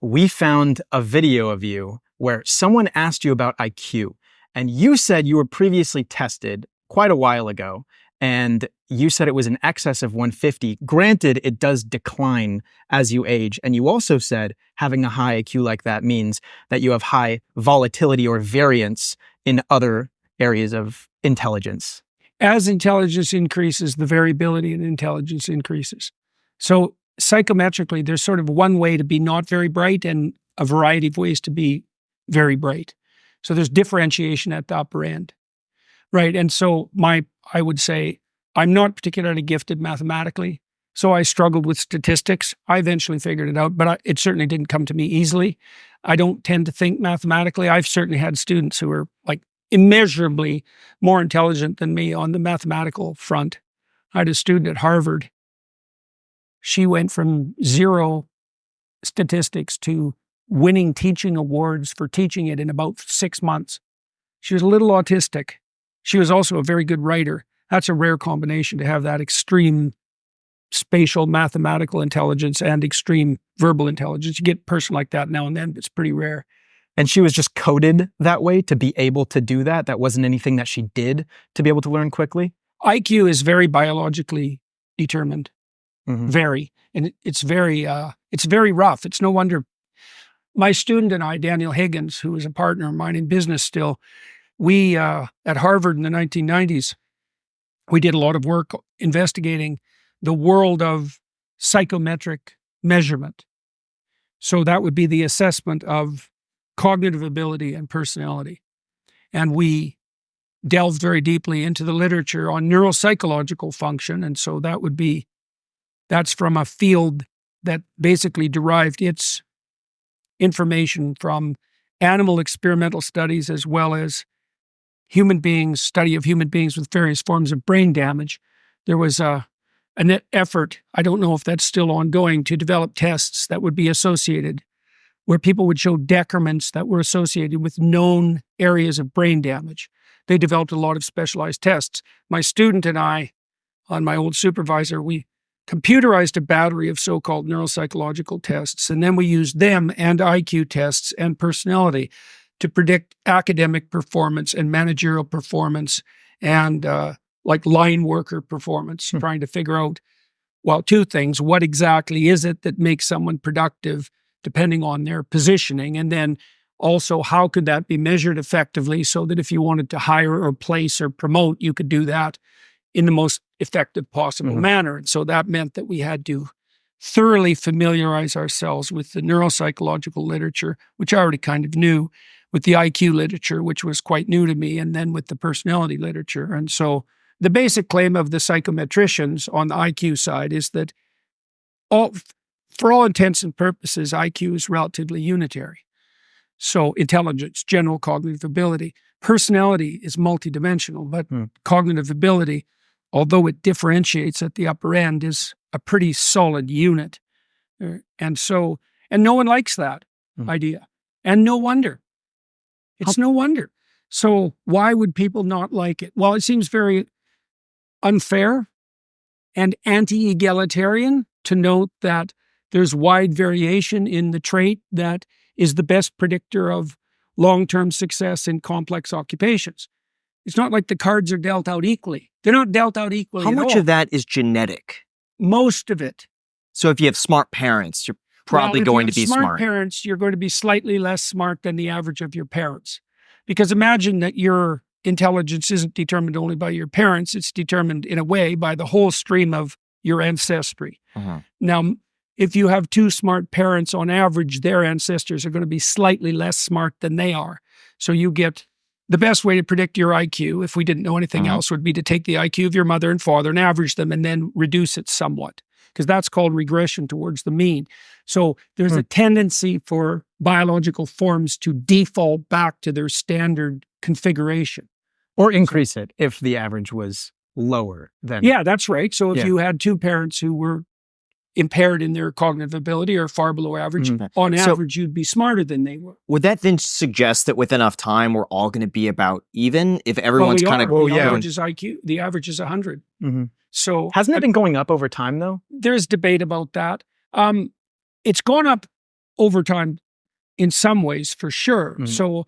we found a video of you where someone asked you about IQ, and you said you were previously tested quite a while ago, and you said it was in excess of 150. Granted, it does decline as you age, and you also said having a high IQ like that means that you have high volatility or variance in other areas of intelligence. As intelligence increases, the variability in intelligence increases. So psychometrically, there's sort of one way to be not very bright and a variety of ways to be very bright. So there's differentiation at the upper end, right? And so I would say I'm not particularly gifted mathematically, so I struggled with statistics. I eventually figured it out, but it certainly didn't come to me easily. I don't tend to think mathematically. I've certainly had students who are like immeasurably more intelligent than me on the mathematical front. I had a student at Harvard. She went from 0 statistics to winning teaching awards for teaching it in about 6 months. She was a little autistic. She was also a very good writer. That's a rare combination to have that extreme spatial mathematical intelligence and extreme verbal intelligence. You get a person like that now and then, but it's pretty rare. And she was just coded that way to be able to do that? That wasn't anything that she did to be able to learn quickly? IQ is very biologically determined. Mm-hmm. Very. And it's very rough. It's no wonder. My student and I, Daniel Higgins, who is a partner of mine in business still, we, at Harvard in the 1990s, we did a lot of work investigating the world of psychometric measurement. So that would be the assessment of cognitive ability and personality. And we delved very deeply into the literature on neuropsychological function. And so that's from a field that basically derived its information from animal experimental studies as well as study of human beings with various forms of brain damage. There was an effort, I don't know if that's still ongoing, to develop tests that would be associated, where people would show decrements that were associated with known areas of brain damage. They developed a lot of specialized tests. My student and I, on my old supervisor, we computerized a battery of so-called neuropsychological tests, and then we used them and IQ tests and personality to predict academic performance and managerial performance and like line worker performance, trying to figure out, well, 2 things. What exactly is it that makes someone productive depending on their positioning? And then also, how could that be measured effectively so that if you wanted to hire or place or promote, you could do that in the most effective possible manner. And so that meant that we had to thoroughly familiarize ourselves with the neuropsychological literature, which I already kind of knew, with the IQ literature, which was quite new to me, and then with the personality literature. And so the basic claim of the psychometricians on the IQ side is that for all intents and purposes, IQ is relatively unitary. So intelligence, general cognitive ability. Personality is multidimensional, but cognitive ability, although it differentiates at the upper end, is a pretty solid unit. And no one likes that idea. And no wonder. It's no wonder. So why would people not like it? Well, it seems very unfair and anti-egalitarian to note that there's wide variation in the trait that is the best predictor of long-term success in complex occupations. It's not like the cards are dealt out equally. They're not dealt out equally How at much all. of that is genetic? Most of it. So if you have smart parents, you're probably going to be smart. Smart parents, you're going to be slightly less smart than the average of your parents. Because imagine that your intelligence isn't determined only by your parents, it's determined in a way by the whole stream of your ancestry. Now, if you have 2 smart parents, on average, their ancestors are going to be slightly less smart than they are. So you get the best way to predict your IQ, if we didn't know anything else, would be to take the IQ of your mother and father and average them and then reduce it somewhat, because that's called regression towards the mean. So there's a tendency for biological forms to default back to their standard configuration. Or increase it if the average was lower than... Yeah, that's right. So if you had 2 parents who were impaired in their cognitive ability or far below average, on average, you'd be smarter than they were. Would that then suggest that with enough time, we're all going to be about even? If everyone's kind of... The average is IQ. The average is 100. So hasn't it been going up over time, though? There's debate about that. It's gone up over time in some ways, for sure. Mhm. So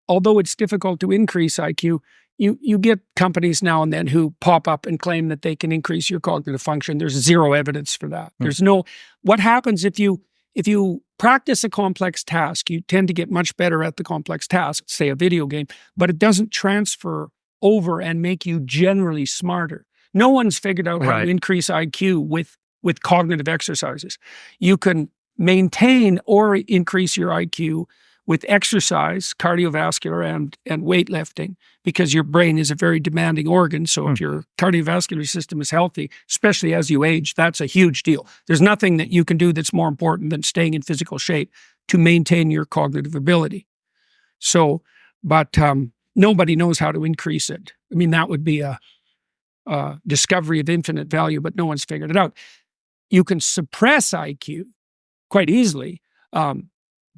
although it's difficult to increase IQ, you get companies now and then who pop up and claim that they can increase your cognitive function. There's zero evidence for that. There's no, what happens if you practice a complex task, you tend to get much better at the complex task, say a video game, but it doesn't transfer over and make you generally smarter. No one's figured out how Right. to increase IQ with cognitive exercises. You can maintain or increase your IQ with exercise, cardiovascular and weightlifting, because your brain is a very demanding organ. So if your cardiovascular system is healthy, especially as you age, that's a huge deal. There's nothing that you can do that's more important than staying in physical shape to maintain your cognitive ability. So, but nobody knows how to increase it. I mean, that would be a discovery of infinite value, but no one's figured it out. You can suppress IQ quite easily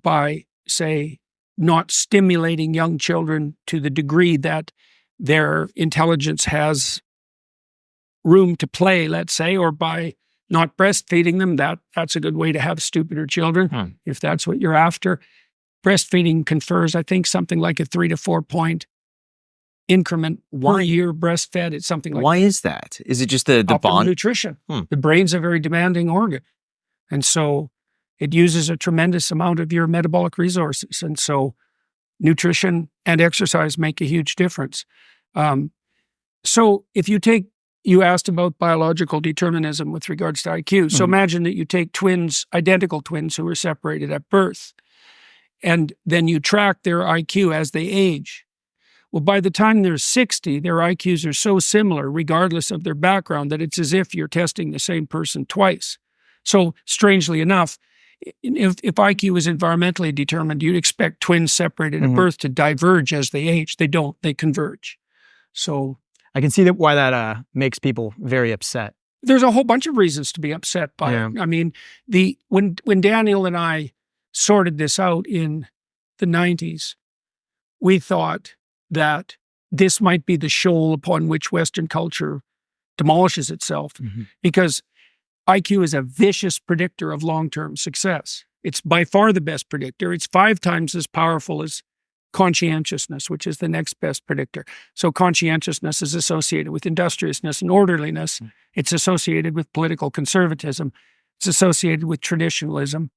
by, say, not stimulating young children to the degree that their intelligence has room to play, let's say, or by not breastfeeding them. That's a good way to have stupider children, if that's what you're after. Breastfeeding confers, I think, something like a 3 to 4 point increment per year breastfed. It's something like Why is that? Is it just the optimal bond? nutrition. The brain's a very demanding organ. And so it uses a tremendous amount of your metabolic resources. And so nutrition and exercise make a huge difference. So if you asked about biological determinism with regards to IQ. So imagine that you take identical twins who were separated at birth, and then you track their IQ as they age. Well, by the time they're 60, their IQs are so similar, regardless of their background, that it's as if you're testing the same person twice. So strangely enough, if IQ is environmentally determined, you'd expect twins separated at birth to diverge as they age. They don't, they converge. So I can see why that makes people very upset. there's a whole bunch of reasons to be upset by Yeah. it. I mean, when Daniel and I sorted this out in the 90s, we thought that this might be the shoal upon which Western culture demolishes itself, because IQ is a vicious predictor of long-term success. It's by far the best predictor. It's 5 times as powerful as conscientiousness, which is the next best predictor. So conscientiousness is associated with industriousness and orderliness. It's associated with political conservatism. It's associated with traditionalism.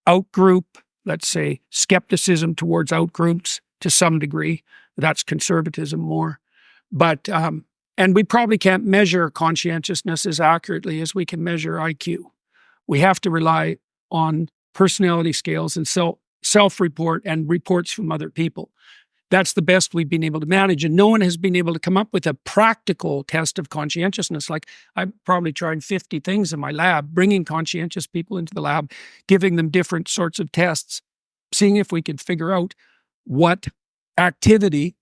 Outgroup, let's say, skepticism towards outgroups to some degree. That's conservatism more. But and we probably can't measure conscientiousness as accurately as we can measure IQ. We have to rely on personality scales and self-report and reports from other people. That's the best we've been able to manage. And no one has been able to come up with a practical test of conscientiousness. Like, I've probably tried 50 things in my lab, bringing conscientious people into the lab, giving them different sorts of tests, seeing if we could figure out what activity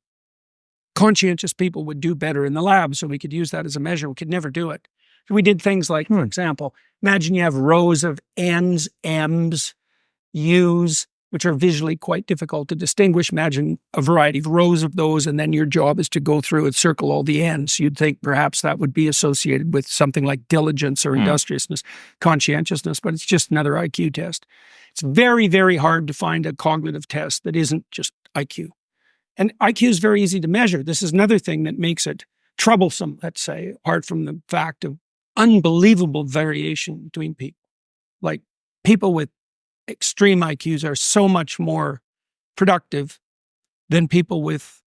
conscientious people would do better in the lab, so we could use that as a measure. We could never do it. So we did things like, for example, imagine you have rows of N's, M's, U's, which are visually quite difficult to distinguish. Imagine a variety of rows of those, and then your job is to go through and circle all the N's. You'd think perhaps that would be associated with something like diligence or industriousness, conscientiousness, but it's just another IQ test. It's very, very hard to find a cognitive test that isn't just IQ. And IQ is very easy to measure. This is another thing that makes it troublesome, let's say, apart from the fact of unbelievable variation between people. Like, people with extreme IQs are so much more productive than people with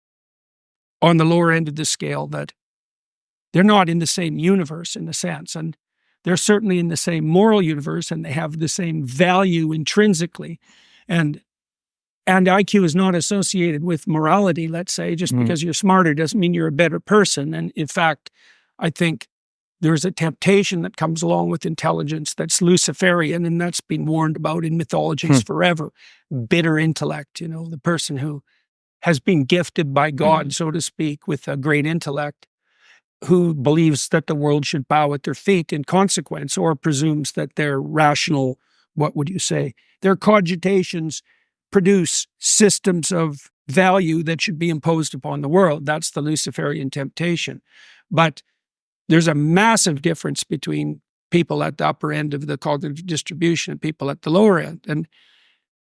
on the lower end of the scale, that they're not in the same universe in a sense. And they're certainly in the same moral universe, and they have the same value intrinsically. And IQ is not associated with morality, let's say. Just because you're smarter doesn't mean you're a better person. And in fact, I think there's a temptation that comes along with intelligence that's Luciferian, and that's been warned about in mythologies forever. Bitter intellect, the person who has been gifted by God, so to speak, with a great intellect, who believes that the world should bow at their feet in consequence, or presumes that their rational, what would you say, their cogitations produce systems of value that should be imposed upon the world. That's the Luciferian temptation. But there's a massive difference between people at the upper end of the cognitive distribution and people at the lower end. And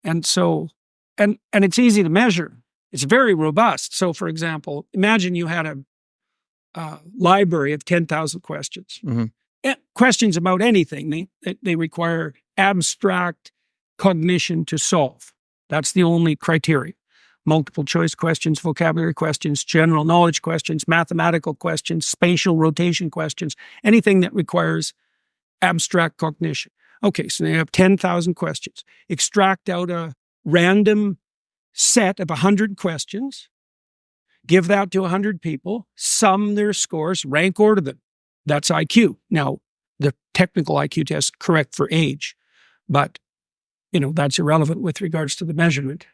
And so, and it's easy to measure. It's very robust. So, for example, imagine you had a library of 10,000 questions. Questions about anything. They require abstract cognition to solve. That's the only criteria. Multiple choice questions, vocabulary questions, general knowledge questions, mathematical questions, spatial rotation questions, anything that requires abstract cognition. Okay, so they have 10,000 questions. Extract out a random set of 100 questions, give that to 100 people, sum their scores, rank order them. That's IQ. Now, the technical IQ test is correct for age, but that's irrelevant with regards to the measurement.